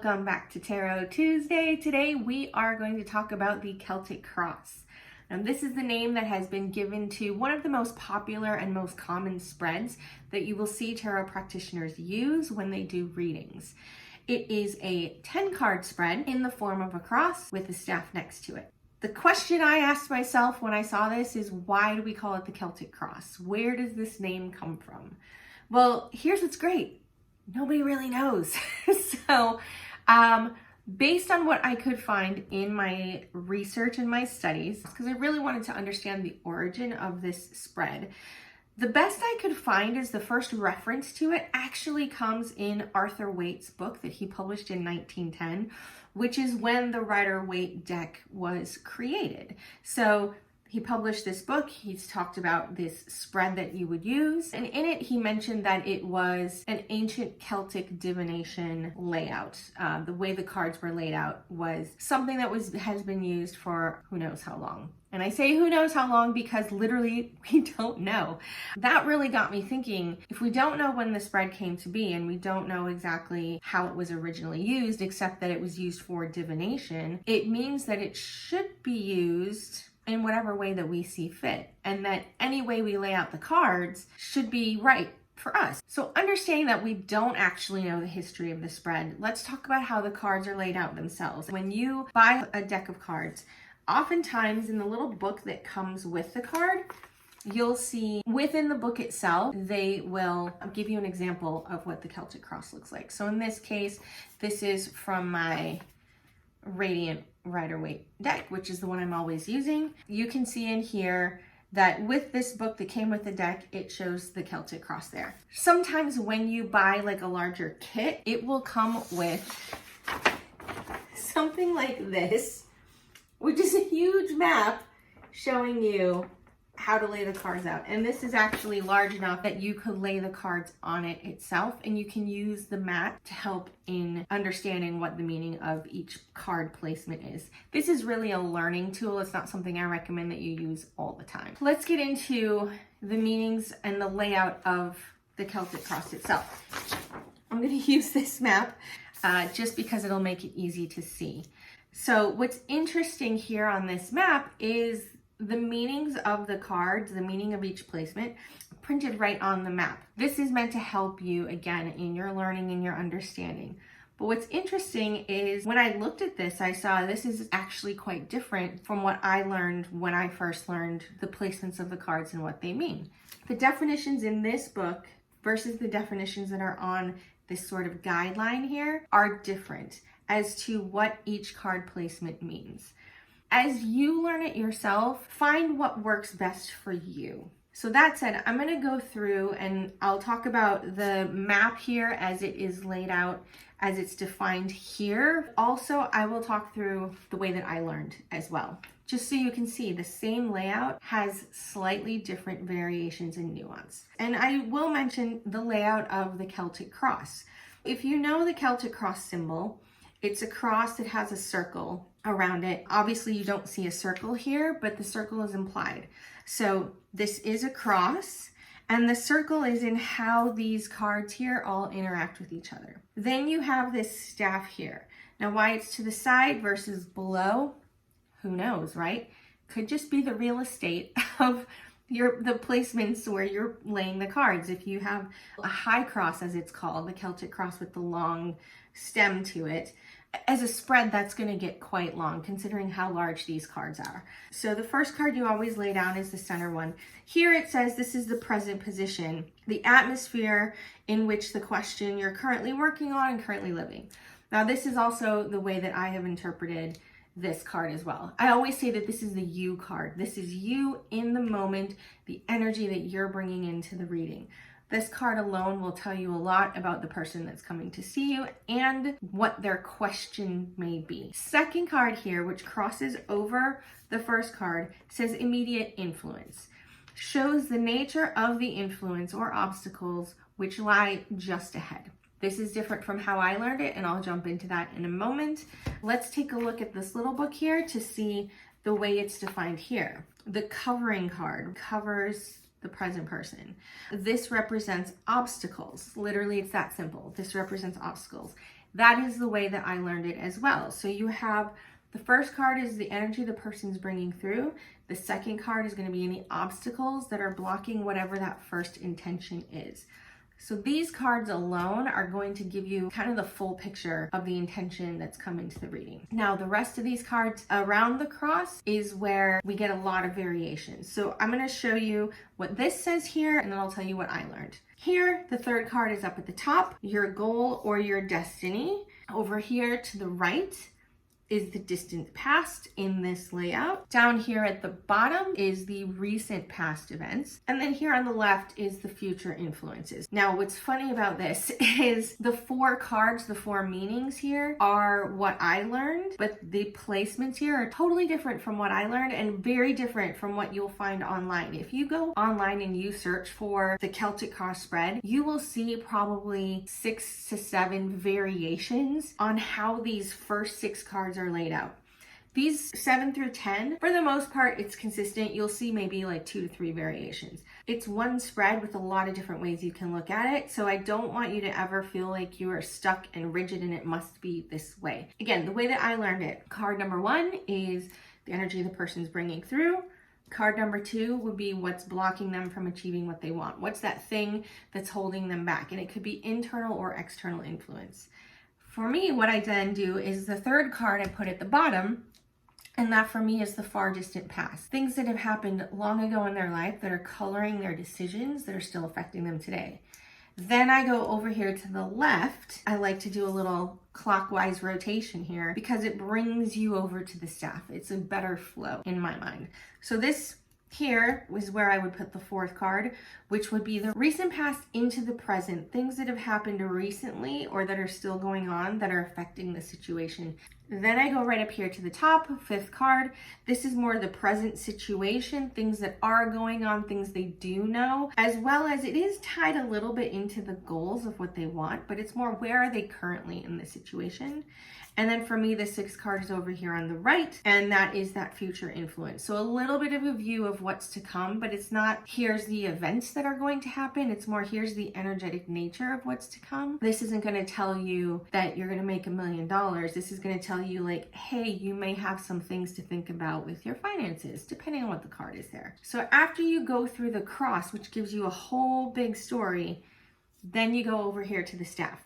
welcome back to Tarot Tuesday. Today we are going to talk about the Celtic Cross. Now this is the name that has been given to one of the most popular and most common spreads that you will see tarot practitioners use when they do readings. It is a 10-card spread in the form of a cross with a staff next to it. The question I asked myself when I saw this is, why do we call it the Celtic Cross? Where does this name come from? Well, here's what's great. Nobody really knows. So based on what I could find in my research and my studies, because I really wanted to understand the origin of this spread, the best I could find is the first reference to it actually comes in Arthur Waite's book that he published in 1910, which is when the Rider-Waite deck was created. So he published this book, he's talked about this spread that you would use, and in it he mentioned that it was an ancient Celtic divination layout. The way the cards were laid out was something that has been used for who knows how long. And I say who knows how long because literally we don't know. That really got me thinking, if we don't know when the spread came to be and we don't know exactly how it was originally used, except that it was used for divination, it means that it should be used in whatever way that we see fit, and that any way we lay out the cards should be right for us. So understanding that we don't actually know the history of the spread, let's talk about how the cards are laid out themselves. When you buy a deck of cards, oftentimes in the little book that comes with the card, you'll see within the book itself, they will give you an example of what the Celtic Cross looks like. So in this case, this is from my Radiant Rider-Waite deck, which is the one I'm always using. You can see in here that with this book that came with the deck, it shows the Celtic Cross there. Sometimes when you buy like a larger kit, it will come with something like this, which is a huge map showing you how to lay the cards out. And this is actually large enough that you could lay the cards on it itself, and you can use the mat to help in understanding what the meaning of each card placement is. This is really a learning tool. It's not something I recommend that you use all the time. Let's get into the meanings and the layout of the Celtic Cross itself. I'm going to use this map just because it'll make it easy to see. So what's interesting here on this map is the meanings of the cards, the meaning of each placement, printed right on the map. This is meant to help you, again, in your learning and your understanding. But what's interesting is when I looked at this, I saw this is actually quite different from what I learned when I first learned the placements of the cards and what they mean. The definitions in this book versus the definitions that are on this sort of guideline here are different as to what each card placement means. As you learn it yourself, find what works best for you. So that said, I'm going to go through and I'll talk about the map here as it is laid out, as it's defined here. Also, I will talk through the way that I learned as well. Just so you can see, the same layout has slightly different variations and nuance. And I will mention the layout of the Celtic Cross. If you know the Celtic Cross symbol, it's a cross that has a circle around it. Obviously you don't see a circle here, but the circle is implied. So this is a cross, and the circle is in how these cards here all interact with each other. Then you have this staff here. Now why it's to the side versus below, who knows, right? Could just be the real estate of the placements where you're laying the cards. If you have a high cross, as it's called, the Celtic Cross with the long stem to it, as a spread, that's going to get quite long considering how large these cards are. So the first card you always lay down is the center one. Here it says this is the present position, the atmosphere in which the question you're currently working on and currently living. Now this is also the way that I have interpreted this card as well. I always say that this is the you card. This is you in the moment, the energy that you're bringing into the reading. This card alone will tell you a lot about the person that's coming to see you and what their question may be. Second card here, which crosses over the first card, says immediate influence. Shows the nature of the influence or obstacles which lie just ahead. This is different from how I learned it, and I'll jump into that in a moment. Let's take a look at this little book here to see the way it's defined here. The covering card covers the present person. This represents obstacles. Literally, it's that simple. This represents obstacles. That is the way that I learned it as well. So you have the first card is the energy the person's bringing through. The second card is going to be any obstacles that are blocking whatever that first intention is. So these cards alone are going to give you kind of the full picture of the intention that's come into the reading. Now, the rest of these cards around the cross is where we get a lot of variations. So I'm going to show you what this says here, and then I'll tell you what I learned. Here, the third card is up at the top, your goal or your destiny. Over here to the right is the distant past in this layout. Down here at the bottom is the recent past events. And then here on the left is the future influences. Now, what's funny about this is the 4 cards, the 4 meanings here are what I learned, but the placements here are totally different from what I learned and very different from what you'll find online. If you go online and you search for the Celtic Cross spread, you will see probably 6 to 7 variations on how these first 6 cards are laid out. These 7 through 10, for the most part, it's consistent. You'll see maybe like 2 to 3 variations. It's one spread with a lot of different ways you can look at it. So I don't want you to ever feel like you are stuck and rigid and it must be this way. Again, the way that I learned it, card number 1 is the energy the person's bringing through. Card number 2 would be what's blocking them from achieving what they want. What's that thing that's holding them back? And it could be internal or external influence. For me, what I then do is the third card I put at the bottom, and that for me is the far distant past. Things that have happened long ago in their life that are coloring their decisions that are still affecting them today. Then I go over here to the left. I like to do a little clockwise rotation here because it brings you over to the staff. It's a better flow in my mind. So this here was where I would put the 4th card, which would be the recent past into the present, things that have happened recently or that are still going on that are affecting the situation. Then I go right up here to the top, 5th card. This is more the present situation, things that are going on, things they do know, as well as it is tied a little bit into the goals of what they want, but it's more where are they currently in the situation. And then for me, the 6th card is over here on the right, and that is that future influence. So a little bit of a view of what's to come, but it's not here's the events that are going to happen. It's more here's the energetic nature of what's to come. This isn't going to tell you that you're going to make $1 million. This is going to tell you like, hey, you may have some things to think about with your finances, depending on what the card is there. So after you go through the cross, which gives you a whole big story, then you go over here to the staff.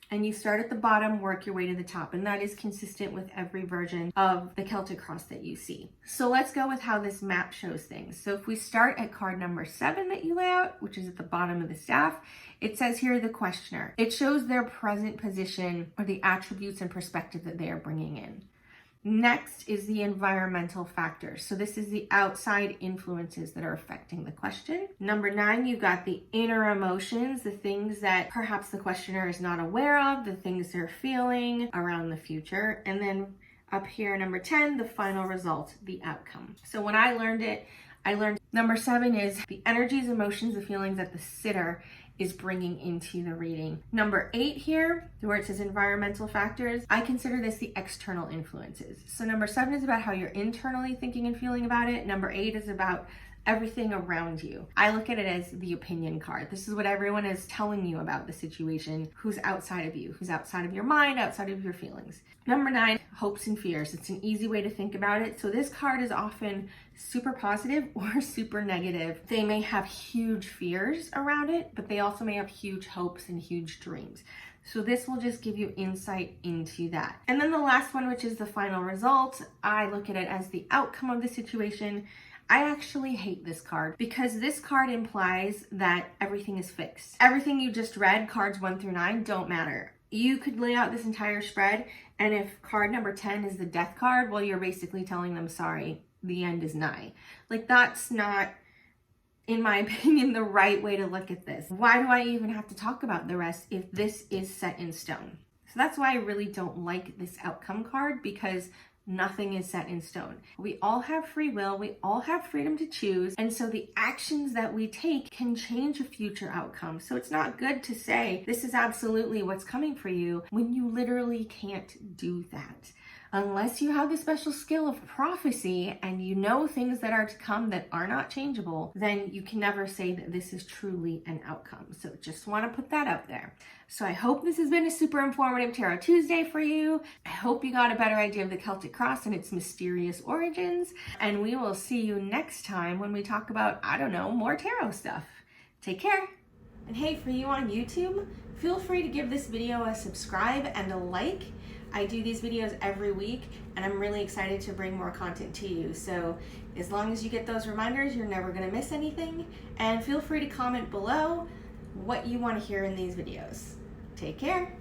And you start at the bottom, work your way to the top. And that is consistent with every version of the Celtic Cross that you see. So let's go with how this map shows things. So if we start at card number 7 that you lay out, which is at the bottom of the staff, it says here the questioner. It shows their present position or the attributes and perspective that they are bringing in. Next is the environmental factors. So this is the outside influences that are affecting the question. Number 9, you've got the inner emotions, the things that perhaps the questioner is not aware of, the things they're feeling around the future. And then up here, number 10, the final result, the outcome. So when I learned it, I learned number 7 is the energies, emotions, the feelings that the sitter is bringing into the reading. Number 8 here, where it says environmental factors, I consider this the external influences. So number 7 is about how you're internally thinking and feeling about it. Number 8 is about everything around you. I look at it as the opinion card. This is what everyone is telling you about the situation, who's outside of you, who's outside of your mind, outside of your feelings. Number 9, hopes and fears. It's an easy way to think about it. So this card is often super positive or super negative. They may have huge fears around it, but they also may have huge hopes and huge dreams. So this will just give you insight into that. And then the last one, which is the final result, I look at it as the outcome of the situation. I actually hate this card because this card implies that everything is fixed. Everything you just read, cards 1 through 9, don't matter. You could lay out this entire spread, and if card number 10 is the death card, well, you're basically telling them, sorry, the end is nigh. Like, that's not, in my opinion, the right way to look at this. Why do I even have to talk about the rest if this is set in stone? So that's why I really don't like this outcome card, because nothing is set in stone. We all have free will, we all have freedom to choose, and so the actions that we take can change a future outcome. So it's not good to say, this is absolutely what's coming for you, when you literally can't do that. Unless you have the special skill of prophecy and you know things that are to come that are not changeable, then you can never say that this is truly an outcome. So just want to put that out there. So I hope this has been a super informative Tarot Tuesday for you. I hope you got a better idea of the Celtic Cross and its mysterious origins. And we will see you next time when we talk about, I don't know, more tarot stuff. Take care. And hey, for you on YouTube, feel free to give this video a subscribe and a like. I do these videos every week and I'm really excited to bring more content to you. So as long as you get those reminders, you're never gonna miss anything. And feel free to comment below what you want to hear in these videos. Take care.